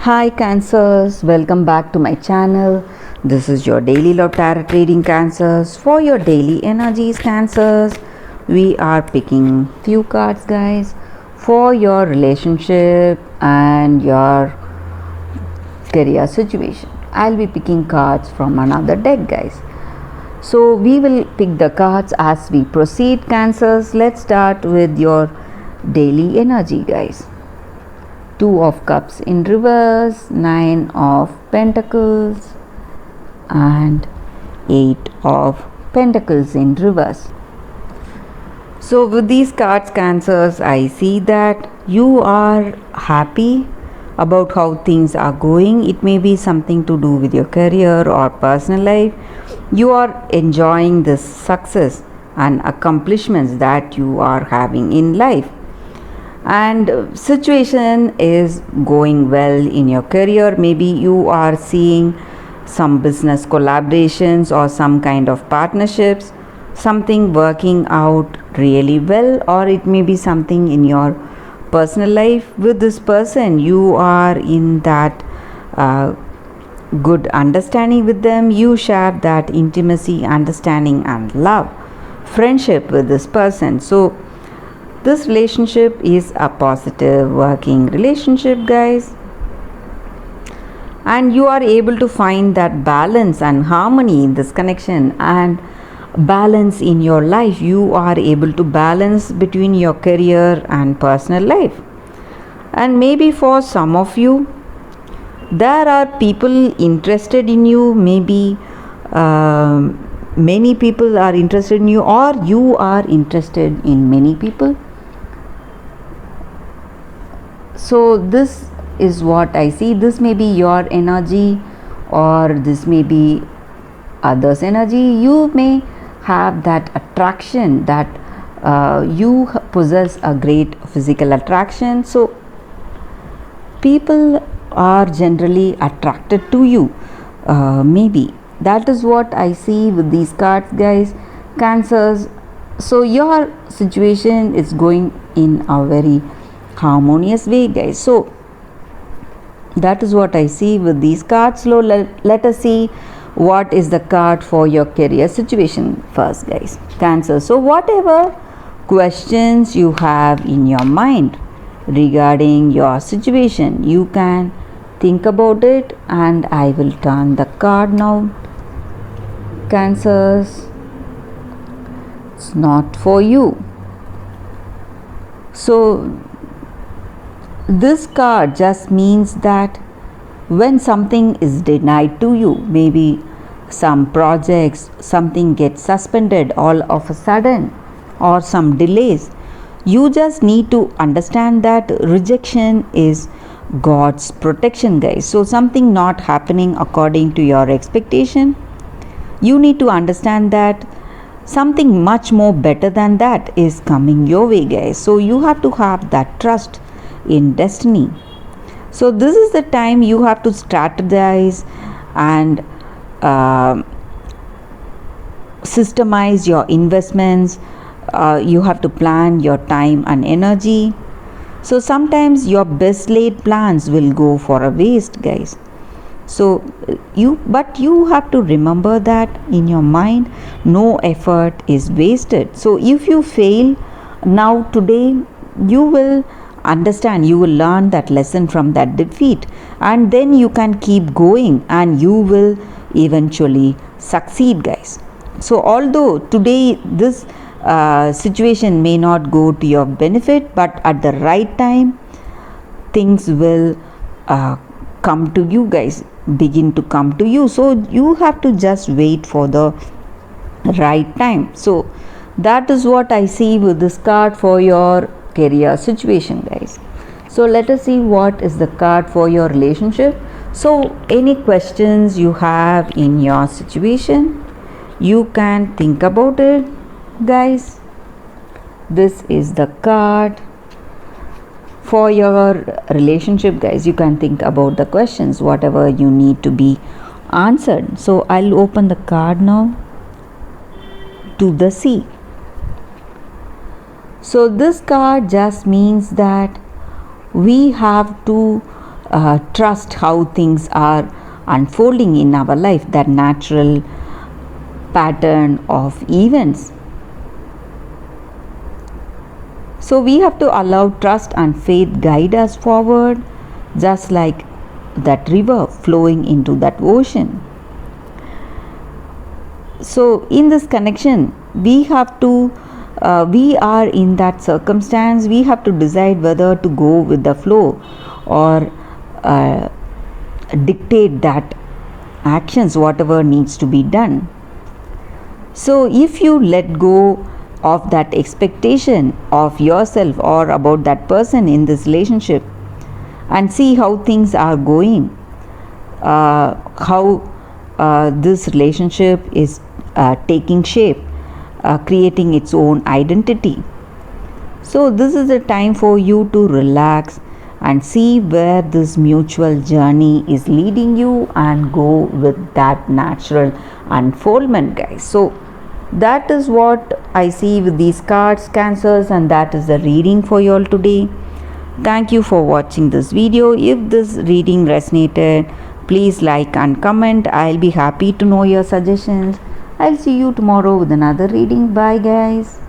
Hi Cancers, welcome back to my channel. This is your daily love tarot reading Cancers. For your daily energies Cancers, we are picking few cards guys for your relationship and your career situation. I'll be picking cards from another deck guys. So we will pick the cards as we proceed Cancers. Let's start with your daily energy guys. Two of Cups in reverse, Nine of Pentacles and Eight of Pentacles in reverse. So with these cards Cancers, I see that you are happy about how things are going. It may be something to do with your career or personal life. You are enjoying this success and accomplishments that you are having in life, and situation is going well in your career. Maybe you are seeing some business collaborations or some kind of partnerships, something working out really well, or it may be something in your personal life with this person. You are in that good understanding with them. You share that intimacy, understanding and love, friendship with this person. So this relationship is a positive working relationship guys, and you are able to find that balance and harmony in this connection and balance in your life. You are able to balance between your career and personal life. And maybe for some of you there are people interested in you. Maybe many people are interested in you, or you are interested in many people. So this is what I see. This may be your energy, or this may be others' energy. You may have that attraction that you possess a great physical attraction. So people are generally attracted to you. Maybe that is what I see with these cards guys, Cancers. So your situation is going in a very harmonious way guys. So that is what I see with these cards. So let us see what is the card for your career situation first guys, Cancer. So whatever questions you have in your mind regarding your situation, you can think about it, and I will turn the card now, Cancers. It's not for you. So this card just means that when something is denied to you, maybe some projects, something gets suspended all of a sudden, or some delays, you just need to understand that rejection is God's protection guys. So something not happening according to your expectation, you need to understand that something much more better than that is coming your way guys. So you have to have that trust in destiny. So this is the time you have to strategize and systemize your investments. You have to plan your time and energy. So sometimes your best laid plans will go for a waste guys. So but you have to remember that in your mind no effort is wasted. So if you fail now today, you will understand, you will learn that lesson from that defeat, and then you can keep going and you will eventually succeed guys. So although today this situation may not go to your benefit, but at the right time things will come to you guys, begin to come to you. So you have to just wait for the right time. So that is what I see with this card for your career situation guys. So let us see what is the card for your relationship. So any questions you have in your situation, you can think about it guys. This is the card for your relationship guys. You can think about the questions, whatever you need to be answered. So I'll open the card now. To the Sea. So this card just means that we have to trust how things are unfolding in our life, that natural pattern of events. So we have to allow trust and faith guide us forward, just like that river flowing into that ocean. So in this connection, we have to we are in that circumstance, we have to decide whether to go with the flow or dictate that actions whatever needs to be done. So if you let go of that expectation of yourself or about that person in this relationship and see how things are going, how this relationship is taking shape, creating its own identity. So this is the time for you to relax and see where this mutual journey is leading you and go with that natural unfoldment, guys. So that is what I see with these cards, Cancers, and that is the reading for you all today. Thank you for watching this video. If this reading resonated, please like and comment. I'll be happy to know your suggestions. I'll see you tomorrow with another reading. Bye, guys.